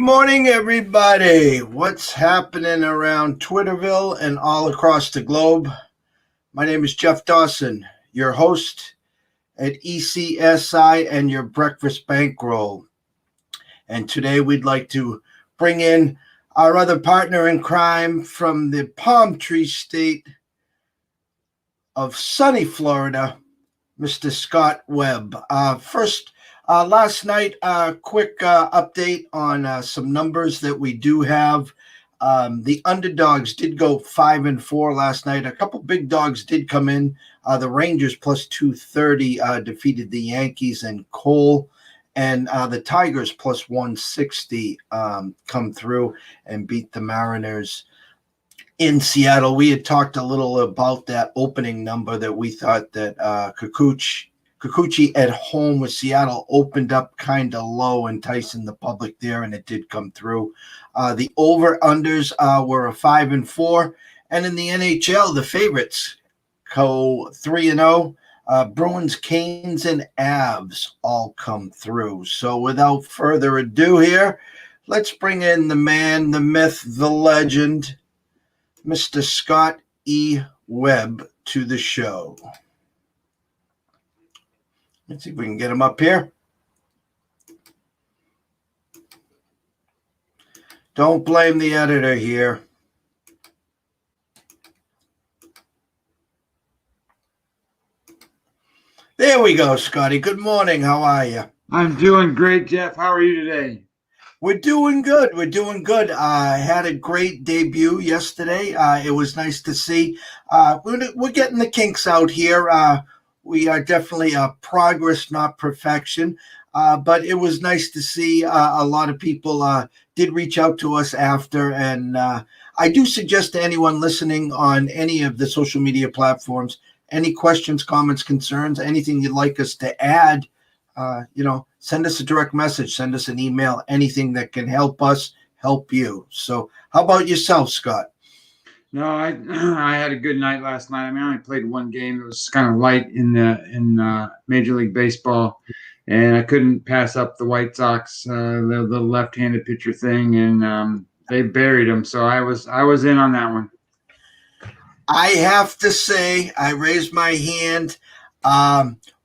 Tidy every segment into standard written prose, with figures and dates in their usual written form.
morning, everybody. What's happening around Twitterville and all across the globe? My name is Jeff Dawson, your host at ECSI and your breakfast bankroll. And today we'd like to bring in our other partner in crime from the palm tree state of sunny Florida, Mr. Scott Webb. Last night, a quick update on some numbers that we do have. The underdogs did go 5-4 last night. A couple big dogs did come in. The Rangers plus 230 defeated the Yankees and Cole, and the Tigers plus 160 come through and beat the Mariners in Seattle. We had talked a little about that opening number that we thought that Kikuchi at home with Seattle opened up kind of low, enticing the public there, and it did come through. The over-unders were a 5-4, and in the NHL, the favorites go 3-0. Bruins, Canes, and Avs all come through. So without further ado here, let's bring in the man, the myth, the legend, Mr. Scott E. Webb, to the show. Let's see if we can get him up here. Don't blame the editor here. There we go, Scotty. Good morning. How are you? I'm doing great, Jeff. How are you today? We're doing good. I had a great debut yesterday. It was nice to see. We're getting the kinks out here. We are definitely progress, not perfection. But it was nice to see a lot of people did reach out to us after. And I do suggest to anyone listening on any of the social media platforms, any questions, comments, concerns, anything you'd like us to add, send us a direct message, send us an email, anything that can help us help you. So how about yourself, Scott? No, I had a good night last night. I mean, I only played one game. It was kind of light in Major League Baseball, and I couldn't pass up the White Sox, the left-handed pitcher thing, and they buried them. So I was in on that one. I have to say, I raised my hand.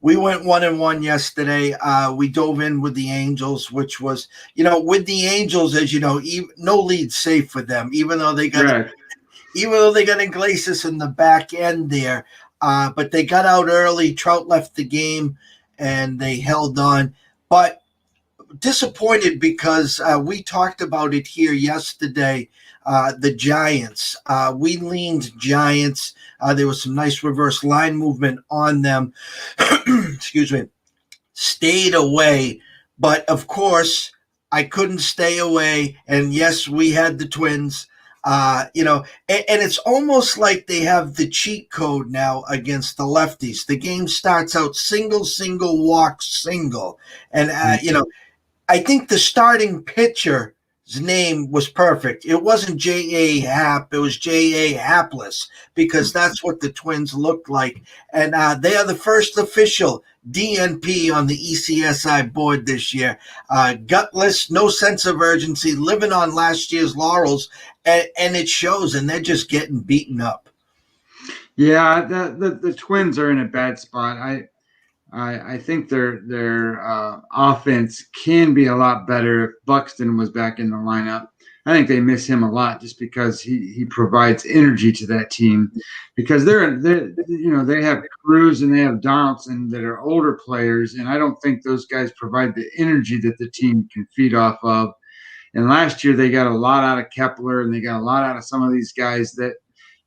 We went 1-1 yesterday. We dove in with the Angels, which was, with the Angels, as you know, no lead safe for them, even though they got Iglesias in the back end there. But they got out early. Trout left the game, and they held on. But disappointed because we talked about it here yesterday. The Giants. We leaned Giants. There was some nice reverse line movement on them. Excuse me. Stayed away. But, of course, I couldn't stay away. And, yes, we had the Twins. And it's almost like they have the cheat code now against the lefties. The game starts out single, walk, single. And, I think the starting pitcher's name was perfect. It wasn't J.A. Happ. It was J.A. Hapless, because that's what the Twins looked like. And they are the first official DNP on the ECSI board this year. Gutless, no sense of urgency, living on last year's laurels, and it shows, and they're just getting beaten up. Yeah, the Twins are in a bad spot. I think their offense can be a lot better if Buxton was back in the lineup. I think they miss him a lot just because he provides energy to that team, because they have Cruz and they have Donaldson that are older players, and I don't think those guys provide the energy that the team can feed off of. And last year they got a lot out of Kepler, and they got a lot out of some of these guys that,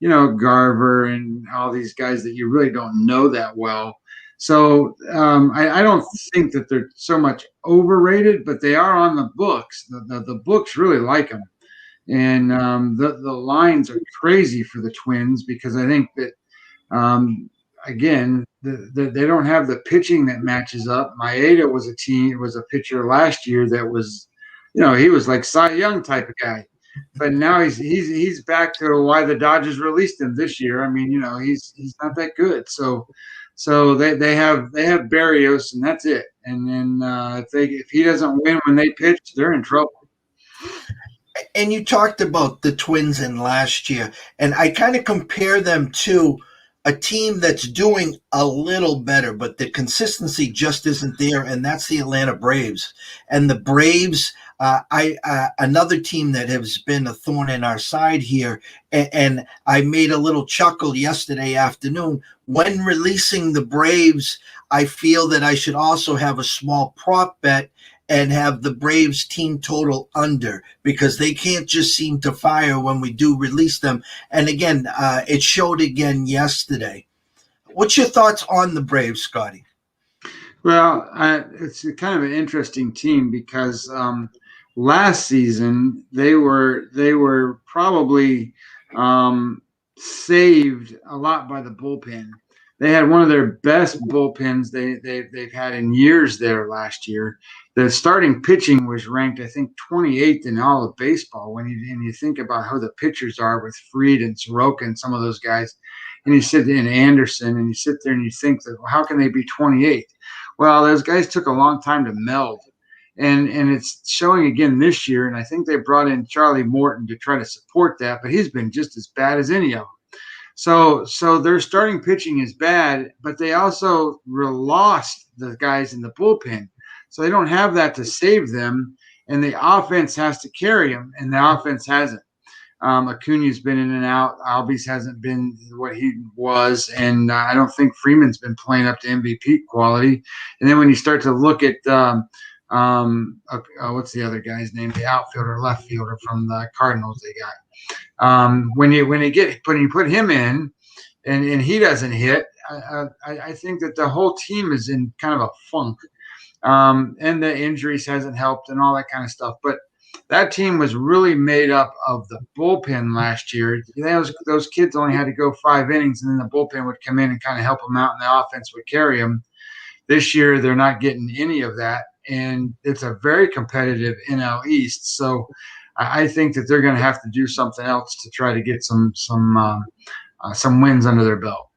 Garver and all these guys that you really don't know that well. So I don't think that they're so much overrated, but they are on the books. The books really like them. And the lines are crazy for the Twins, because I think that, again, they don't have the pitching that matches up. Maeda was a pitcher last year that was, he was like Cy Young type of guy. But now he's back to why the Dodgers released him this year. I mean, he's not that good. So they have Barrios, and that's it. And then if he doesn't win when they pitch, they're in trouble. And you talked about the Twins in last year, and I kind of compare them to a team that's doing a little better, but the consistency just isn't there, and that's the Atlanta Braves. And the Braves, I another team that has been a thorn in our side here, and I made a little chuckle yesterday afternoon when releasing the Braves. I feel that I should also have a small prop bet and have the Braves team total under because they can't just seem to fire when we do release them. And again, it showed again yesterday. What's your thoughts on the Braves, Scotty? Well, it's kind of an interesting team because last season they were probably saved a lot by the bullpen. They had one of their best bullpens they've had in years there last year. The starting pitching was ranked, I think, 28th in all of baseball. When you think about how the pitchers are with Fried and Soroka and some of those guys, and you sit in Anderson and you sit there and you think that, well, how can they be 28th? Well, those guys took a long time to meld. And it's showing again this year. And I think they brought in Charlie Morton to try to support that, but he's been just as bad as any of them. So their starting pitching is bad, but they also lost the guys in the bullpen. So they don't have that to save them, and the offense has to carry them, and the offense hasn't. Acuna's been in and out. Albies hasn't been what he was, and I don't think Freeman's been playing up to MVP quality. And then when you start to look at what's the other guy's name? The outfielder, left fielder from the Cardinals they got. When you put him in, and he doesn't hit, I think that the whole team is in kind of a funk. And the injuries hasn't helped and all that kind of stuff. But that team was really made up of the bullpen last year. Those kids only had to go 5 innings, and then the bullpen would come in and kind of help them out, and the offense would carry them. This year, they're not getting any of that, and it's a very competitive NL East. So I think that they're going to have to do something else to try to get some wins under their belt.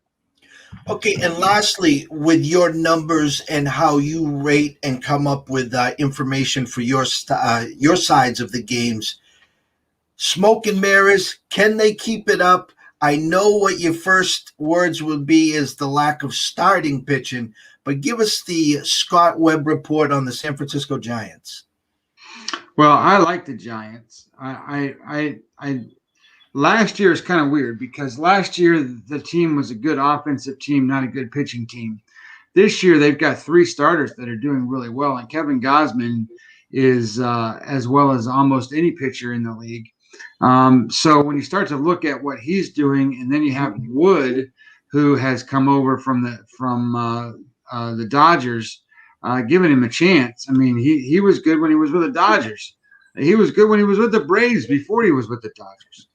Okay, and lastly, with your numbers and how you rate and come up with information for your sides of the games, smoke and mirrors, can they keep it up? I know what your first words will be is the lack of starting pitching, but give us the Scott Webb report on the San Francisco Giants. Well, I like the Giants. I last year is kind of weird because last year the team was a good offensive team, not a good pitching team. This year they've got 3 starters that are doing really well, and Kevin Gausman is as well as almost any pitcher in the league. So when you start to look at what he's doing, and then you have Wood, who has come over from the Dodgers, giving him a chance. I mean, he was good when he was with the Dodgers. He was good when he was with the Braves before he was with the Dodgers.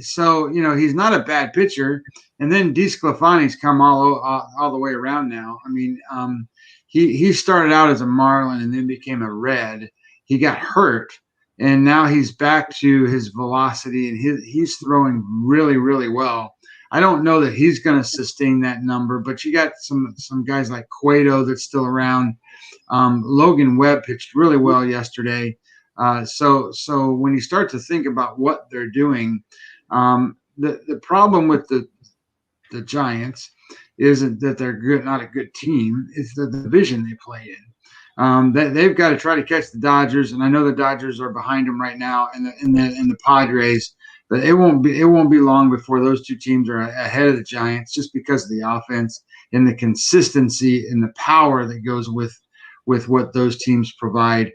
So he's not a bad pitcher. And then DeSclafani's come all the way around now. I mean, he started out as a Marlin and then became a Red. He got hurt, and now he's back to his velocity, and he's throwing really, really well. I don't know that he's going to sustain that number, but you got some guys like Cueto that's still around. Logan Webb pitched really well yesterday. So when you start to think about what they're doing, the problem with the Giants isn't that they're not a good team. It's the division they play in. They've got to try to catch the Dodgers, and I know the Dodgers are behind them right now, and the Padres. But it won't be long before those 2 teams are ahead of the Giants, just because of the offense and the consistency and the power that goes with what those teams provide.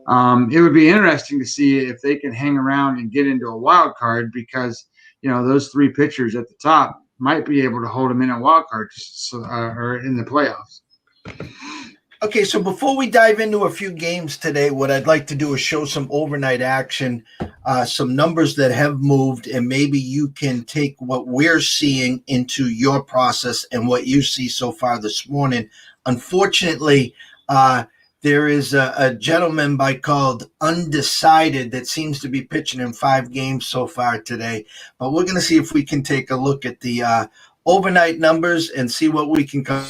It would be interesting to see if they can hang around and get into a wild card, because those 3 pitchers at the top might be able to hold them in a wild card or in the playoffs. Okay, so before we dive into a few games today, what I'd like to do is show some overnight action, some numbers that have moved, and maybe you can take what we're seeing into your process and what you see so far this morning. Unfortunately, there is a gentleman called Undecided that seems to be pitching in 5 games so far today. But we're going to see if we can take a look at the overnight numbers and see what we can come.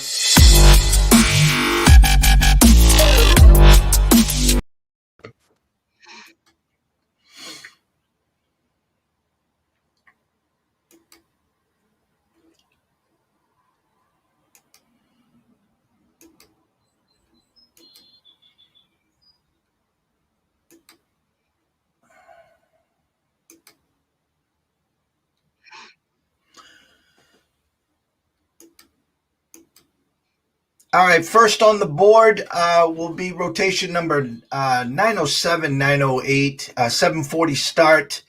All right, first on the board will be rotation number 907, 908, 740 start.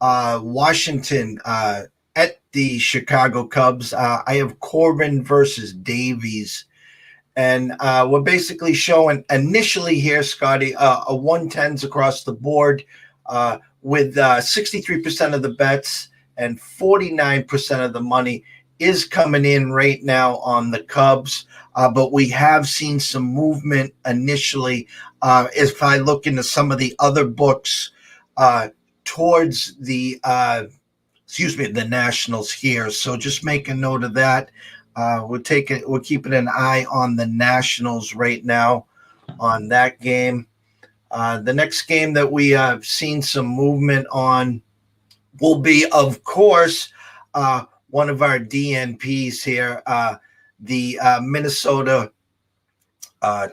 Washington at the Chicago Cubs. I have Corbin versus Davies. And we're basically showing initially here, Scotty, a 110s across the board with 63% of the bets and 49% of the money is coming in right now on the Cubs. But we have seen some movement initially. If I look into some of the other books towards the the Nationals here. So just make a note of that. We're keeping an eye on the Nationals right now on that game. The next game that we have seen some movement on will be, of course, one of our DNPs here, the Minnesota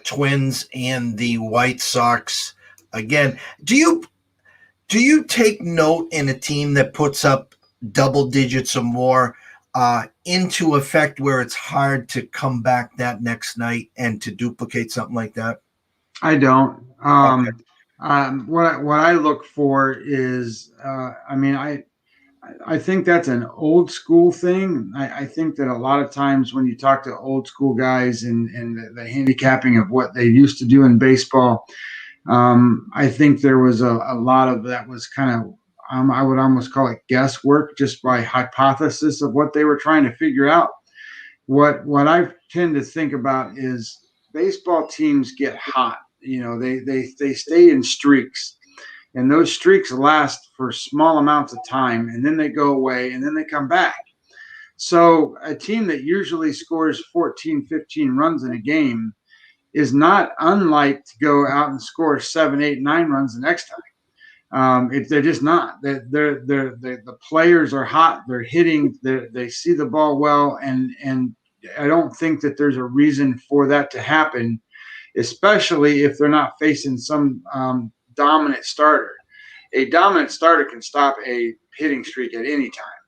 Twins and the White Sox. Again, do you take note in a team that puts up double digits or more into effect where it's hard to come back that next night and to duplicate something like that? I don't. Okay. What I look for is, I think that's an old school thing. I think that a lot of times when you talk to old school guys and the handicapping of what they used to do in baseball, I think there was a lot of that was kind of, I would almost call it guesswork, just by hypothesis of what they were trying to figure out. What I tend to think about is baseball teams get hot. They stay in streaks, and those streaks last for small amounts of time, and then they go away, and then they come back. So a team that usually scores 14, 15 runs in a game is not unlike to go out and score 7, 8, 9 runs the next time. They're just not. The players are hot. They're hitting. They see the ball well, and I don't think that there's a reason for that to happen, especially if they're not facing some dominant starter. A dominant starter can stop a hitting streak at any time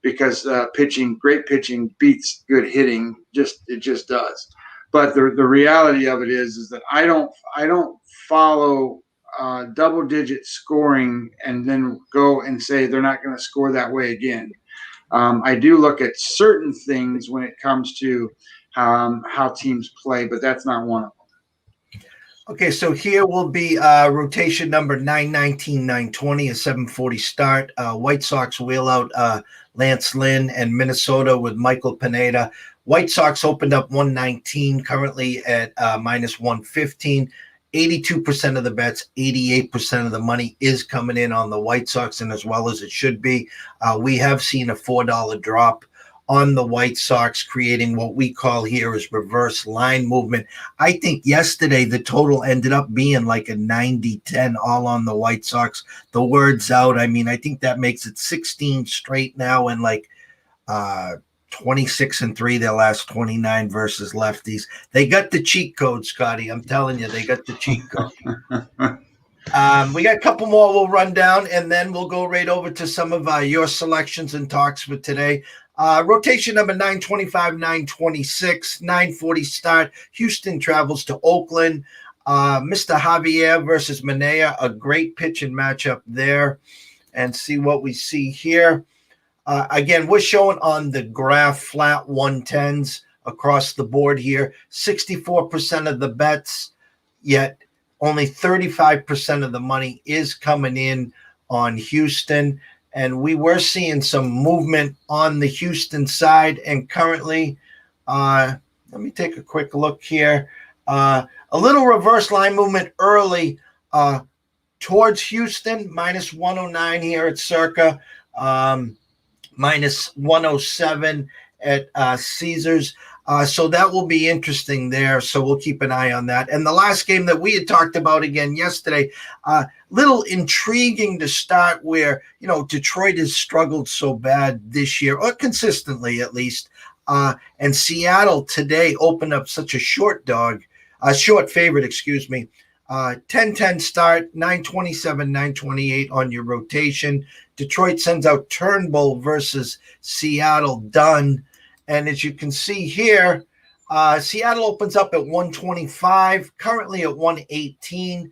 because great pitching beats good hitting. It just does. But the reality of it is that I don't follow double digit scoring and then go and say they're not going to score that way again. I do look at certain things when it comes to how teams play, but that's not one of them. Okay, so here will be rotation number 919, 920, a 740 start. White Sox wheel out Lance Lynn, and Minnesota with Michael Pineda. White Sox opened up 119, currently at minus 115. 82% of the bets, 88% of the money is coming in on the White Sox, and as well as it should be. We have seen a $4 drop on the White Sox, creating what we call here is reverse line movement. I think yesterday the total ended up being like a 90-10 all on the White Sox. The word's out. I mean, I think that makes it 16 straight now, and like 26-3 their last 29 versus lefties. They got the cheat code, Scotty. I'm telling you, they got the cheat code. We got a couple more we'll run down, and then we'll go right over to some of your selections and talks for today. Rotation number 925, 926, 940 start. Houston travels to Oakland. Mr. Javier versus Manea, a great pitching matchup there. And see what we see here. Again, we're showing on the graph flat 110s across the board here. 64% of the bets, yet only 35% of the money is coming in on Houston. And we were seeing some movement on the Houston side. And currently, let me take a quick look here. A little reverse line movement early towards Houston, minus 109 here at Circa, minus 107 at Caesars. So that will be interesting there. So we'll keep an eye on that. And the last game that we had talked about again yesterday, little intriguing to start, where, Detroit has struggled so bad this year, or consistently at least. And Seattle today opened up such a short favorite, 10-10 start, 927, 928 on your rotation. Detroit sends out Turnbull versus Seattle Dunn. And as you can see here, Seattle opens up at 125, currently at 118.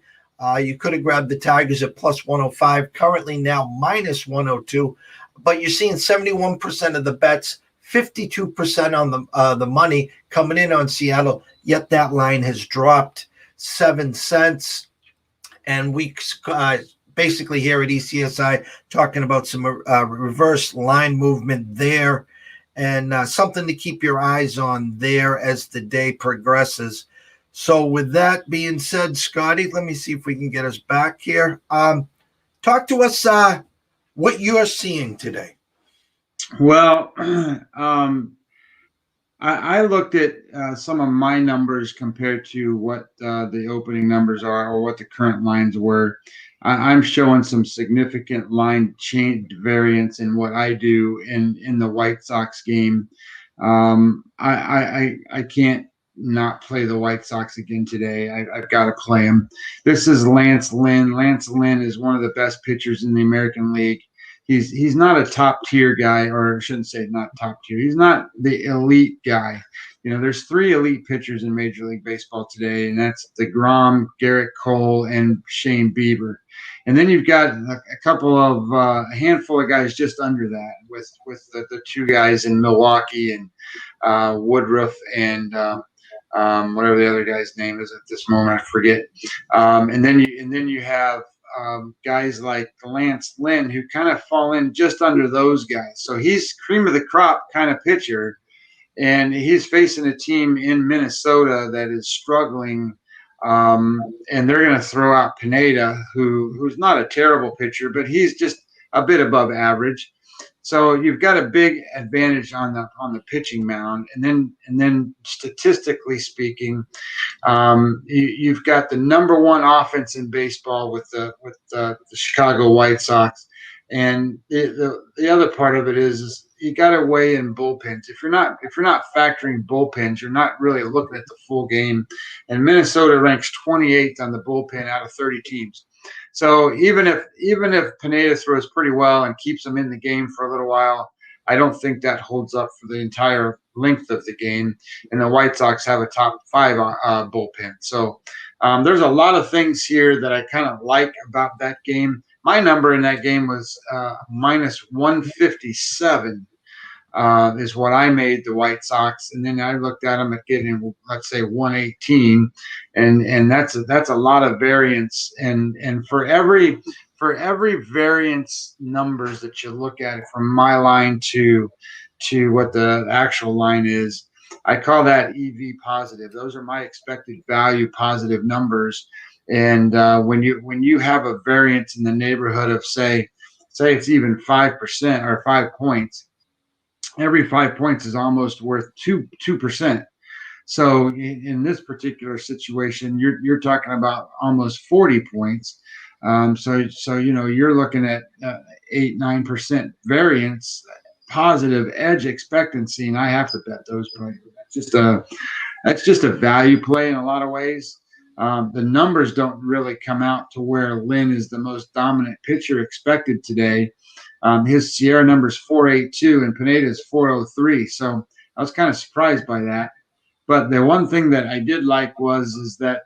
You could have grabbed the Tigers at plus 105, currently now minus 102. But you're seeing 71% of the bets, 52% on the money coming in on Seattle. Yet that line has dropped 7 cents. And we basically here at ECSI talking about some reverse line movement there, and something to keep your eyes on there as the day progresses. So with that being said, Scotty, let me see if we can get us back here. Talk to us what you're seeing today. Well, I looked at some of my numbers compared to what the opening numbers are or what the current lines were. I'm showing some significant line change variance in what I do in the White Sox game. I can't not play the White Sox again today. I've got to play them. This is Lance Lynn. Lance Lynn is one of the best pitchers in the American League. He's not a top tier guy, or I shouldn't say not top tier. He's not the elite guy. There's 3 elite pitchers in Major League Baseball today, and that's DeGrom, Garrett Cole, and Shane Bieber. And then you've got a handful of guys just under that, with the 2 guys in Milwaukee and Woodruff and whatever the other guy's name is at this moment, I forget. And then you have guys like Lance Lynn, who kind of fall in just under those guys. So he's cream of the crop kind of pitcher, and he's facing a team in Minnesota that is struggling, and they're going to throw out Pineda, who's not a terrible pitcher, but he's just a bit above average. So you've got a big advantage on the pitching mound, and then statistically speaking, you've got the number 1 offense in baseball with the Chicago White Sox, and the other part of it is you got to weigh in bullpens. If you're not factoring bullpens, you're not really looking at the full game. And Minnesota ranks 28th on the bullpen out of 30 teams. So even if Pineda throws pretty well and keeps them in the game for a little while, I don't think that holds up for the entire length of the game. And the White Sox have a top 5 bullpen. So there's a lot of things here that I kind of like about that game. My number in that game was minus 157 is what I made the White Sox, and then I looked at them at getting, let's say, 118, and that's a lot of variance. And for every variance numbers that you look at from my line to what the actual line is, I call that EV positive. Those are my expected value positive numbers. And when you have a variance in the neighborhood of say it's even 5% or 5 points, every 5 points is almost worth 2%. So in this particular situation, you're talking about almost 40 points. So you're looking at 8-9% variance, positive edge expectancy, and I have to bet those points. That's just a value play in a lot of ways. The numbers don't really come out to where Lynn is the most dominant pitcher expected today. His Sierra number is 482 and Pineda is 403. So I was kind of surprised by that. But the one thing that I did like is that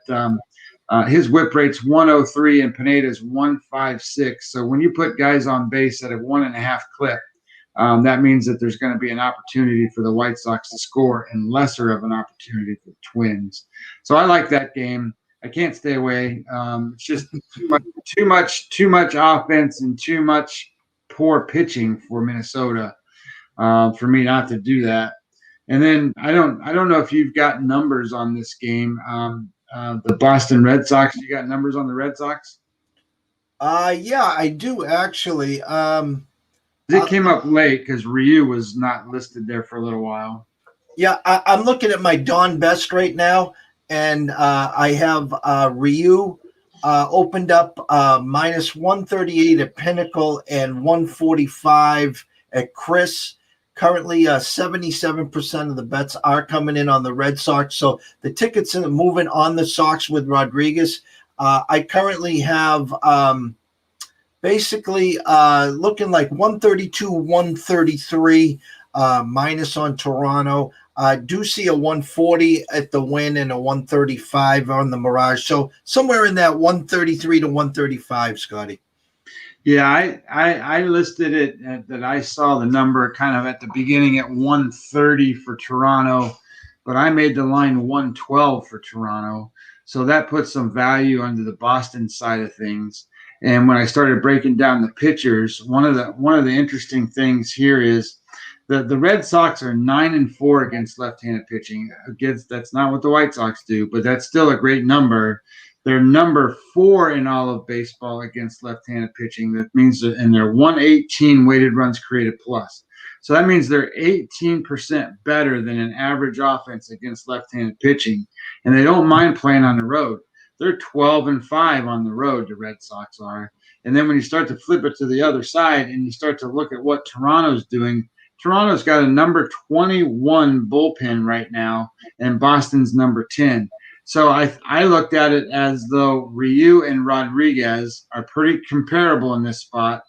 his whip rate's 103 and Pineda's 156. So when you put guys on base at a 1.5 clip, that means that there's going to be an opportunity for the White Sox to score and lesser of an opportunity for the Twins. So I like that game. I can't stay away. It's just too much offense and too much poor pitching for Minnesota for me not to do that. And then I don't know if you've got numbers on this game. The Boston Red Sox. You got numbers on the Red Sox? Yeah, I do actually. It came up late because Ryu was not listed there for a little while. Yeah, I'm looking at my Don Best right now, and I have Ryu opened up minus 138 at Pinnacle and 145 at Chris. Currently, 77% of the bets are coming in on the Red Sox. So the tickets are moving on the Sox with Rodriguez. I currently have basically looking like 132, 133 minus on Toronto. Do see a 140 at the Win and a 135 on the Mirage. So somewhere in that 133 to 135, Scotty. Yeah, I listed it that I saw the number kind of at the beginning at 130 for Toronto, but I made the line 112 for Toronto. So that puts some value under the Boston side of things. And when I started breaking down the pitchers, one of the interesting things here is the Red Sox are 9-4 against left-handed pitching. Against That's not what the White Sox do, but that's still a great number. They're number 4 in all of baseball against left-handed pitching. That means that, and they're 118 weighted runs created plus. So that means they're 18% better than an average offense against left-handed pitching, and they don't mind playing on the road. They're 12-5 on the road. The Red Sox are, and then when you start to flip it to the other side and you start to look at what Toronto's doing, Toronto's got a number 21 bullpen right now, and Boston's number 10. So I looked at it as though Ryu and Rodriguez are pretty comparable in this spot.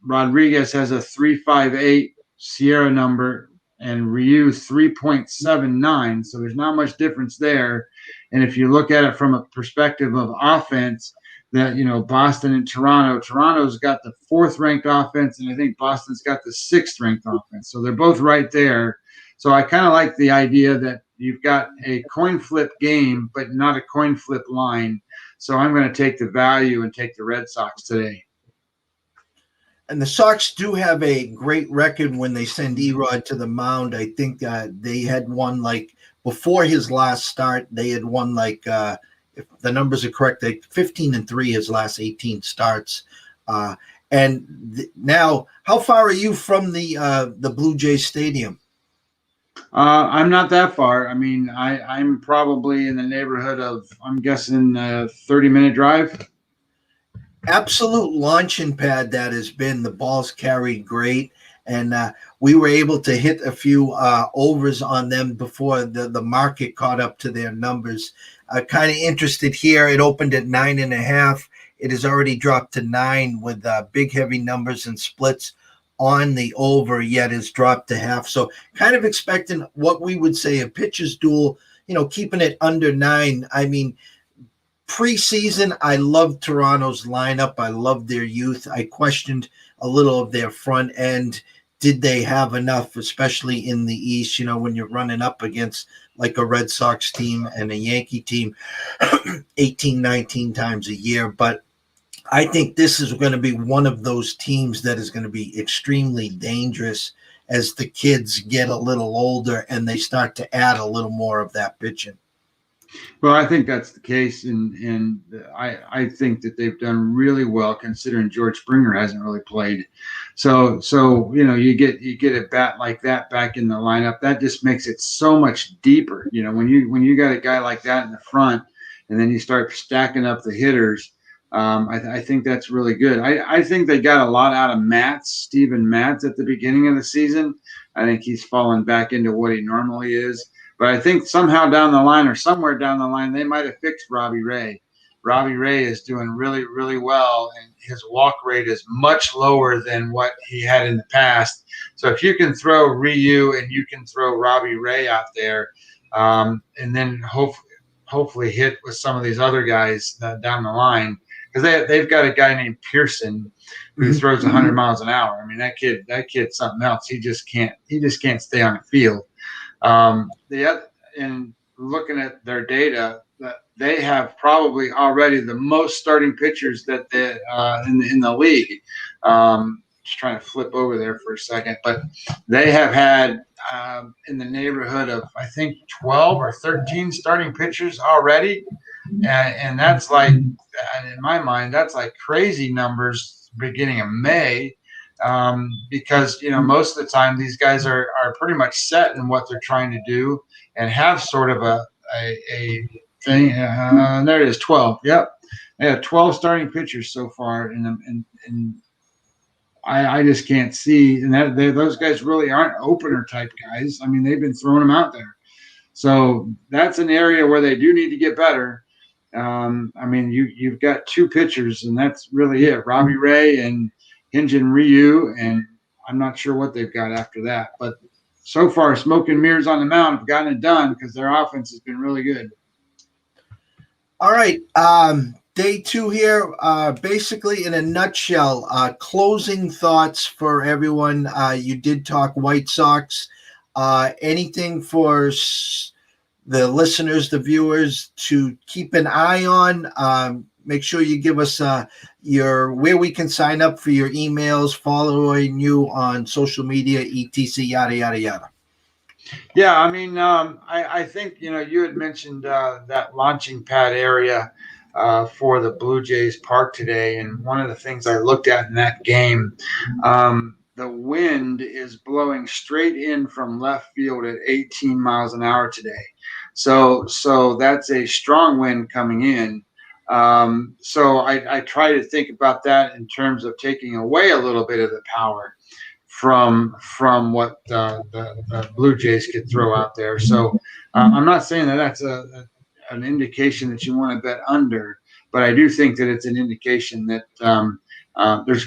Rodriguez has a 3.58 Sierra number and Ryu 3.79. So there's not much difference there. And if you look at it from a perspective of offense, that, Boston and Toronto's got the 4th ranked offense, and I think Boston's got the 6th ranked offense. So they're both right there. So I kind of like the idea that you've got a coin flip game, but not a coin flip line. So I'm going to take the value and take the Red Sox today. And the Sox do have a great record when they send Erod to the mound. I think they had won, like, before his last start, they had won, like, if the numbers are correct, 15-3 his last 18 starts. Now, how far are you from the Blue Jays Stadium? I'm not that far. I mean, I'm probably in the neighborhood of, I'm guessing, 30-minute drive. Absolute launching pad that has been. The ball's carried great, and we were able to hit a few overs on them before the market caught up to their numbers. Kind of interested here. It opened at 9.5. It has already dropped to 9 with big heavy numbers and splits on the over, yet is dropped to half. So kind of expecting what we would say a pitcher's duel, keeping it under 9. I mean, preseason, I loved Toronto's lineup. I loved their youth. I questioned a little of their front end. Did they have enough, especially in the East, when you're running up against like a Red Sox team and a Yankee team 18, 19 times a year. But I think this is going to be one of those teams that is going to be extremely dangerous as the kids get a little older and they start to add a little more of that pitching. Well, I think that's the case, and I think that they've done really well considering George Springer hasn't really played. So you get a bat like that back in the lineup, that just makes it so much deeper. When you got a guy like that in the front, and then you start stacking up the hitters. I think that's really good. I think they got a lot out of Steven Matz at the beginning of the season. I think he's fallen back into what he normally is. But I think somehow down the line or somewhere down the line, they might have fixed Robbie Ray. Robbie Ray is doing really, really well, and his walk rate is much lower than what he had in the past. So if you can throw Ryu and you can throw Robbie Ray out there, and then hopefully hit with some of these other guys down the line, because they've got a guy named Pearson who throws 100 miles an hour. I mean, that kid's something else. He just can't stay on the field. In looking at their data, they have probably already the most starting pitchers that in the league. Just trying to flip over there for a second, but they have had in the neighborhood of, I think, 12 or 13 starting pitchers already, and that's like, in my mind, that's like crazy numbers beginning of May. Because most of the time these guys are pretty much set in what they're trying to do and have sort of a thing. There it is, 12. Yep, they have 12 starting pitchers so far, and I just can't see, and those guys really aren't opener type guys. I mean, they've been throwing them out there, so that's an area where they do need to get better. I mean, you've got 2 pitchers, and that's really it: Robbie Ray and Hyunjin Ryu, and I'm not sure what they've got after that. But so far, smoke and mirrors on the mound have gotten it done because their offense has been really good. All right. Day two here. Basically, in a nutshell, closing thoughts for everyone. You did talk White Sox. Anything for the listeners, the viewers to keep an eye on? Make sure you give us your where we can sign up for your emails, following you on social media, etc. Yada yada yada. Yeah, I mean, I think you had mentioned that launching pad area for the Blue Jays park today, and one of the things I looked at in that game, the wind is blowing straight in from left field at 18 miles an hour today. So that's a strong wind coming in. So I try to think about that in terms of taking away a little bit of the power from what the Blue Jays could throw out there. So I'm not saying that that's an indication that you want to bet under, but I do think that it's an indication that you're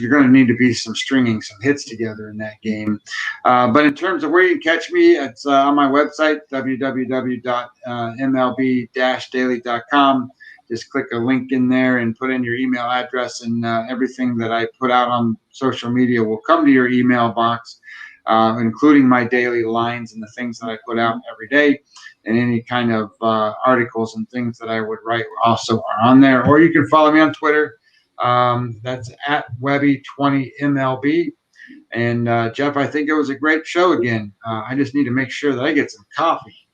going to need to be some stringing some hits together in that game. But in terms of where you can catch me, it's on my website, www.mlb-daily.com. Just click a link in there and put in your email address, and everything that I put out on social media will come to your email box, including my daily lines and the things that I put out every day, and any kind of articles and things that I would write also are on there. Or you can follow me on Twitter. That's at Webby20MLB. And Jeff, I think it was a great show again. I just need to make sure that I get some coffee.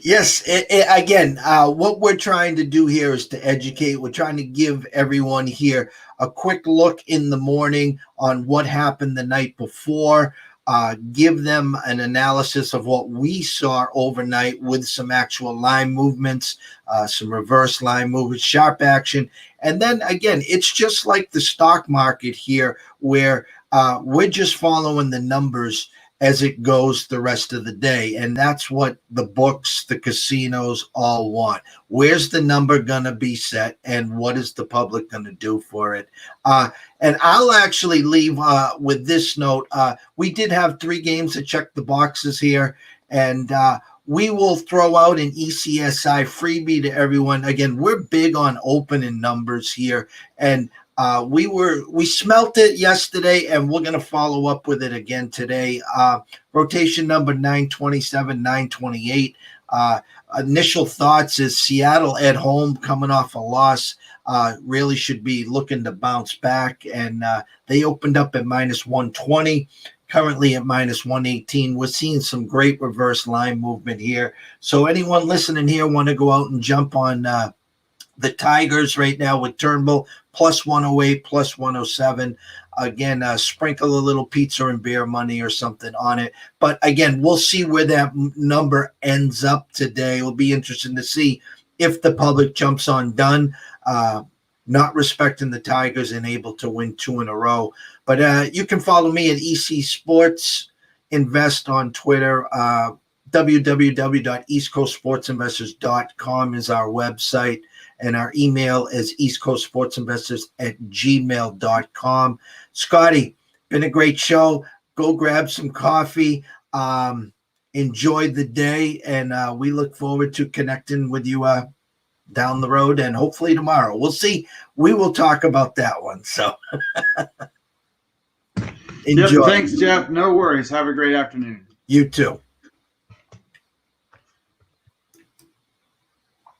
Yes, again, what we're trying to do here is to educate. We're trying to give everyone here a quick look in the morning on what happened the night before, give them an analysis of what we saw overnight with some actual line movements, some reverse line movements, sharp action. And then, again, it's just like the stock market here where we're just following the numbers as it goes the rest of the day. And that's what the books, the casinos all want. Where's the number going to be set, and what is the public going to do for it? And I'll actually leave with this note. We did have 3 games to check the boxes here, and we will throw out an ECSI freebie to everyone. Again, we're big on opening numbers here, and we smelt it yesterday, and we're going to follow up with it again today. Rotation number 927, 928. Initial thoughts is Seattle at home, coming off a loss, really should be looking to bounce back. And they opened up at minus 120, currently at minus 118. We're seeing some great reverse line movement here. So anyone listening here want to go out and jump on the Tigers right now with Turnbull plus 108, plus 107. Again, sprinkle a little pizza and beer money or something on it. But again, we'll see where that number ends up today. It'll be interesting to see if the public jumps on Dunn, not respecting the Tigers and able to win 2 in a row. But you can follow me at EC Sports Invest on Twitter. www.eastcoastsportsinvestors.com is our website. And our email is eastcoastsportsinvestors@gmail.com. Scotty, been a great show. Go grab some coffee. Enjoy the day. And we look forward to connecting with you down the road and hopefully tomorrow. We'll see. We will talk about that one. So enjoy. Yep, thanks, Jeff. No worries. Have a great afternoon. You too.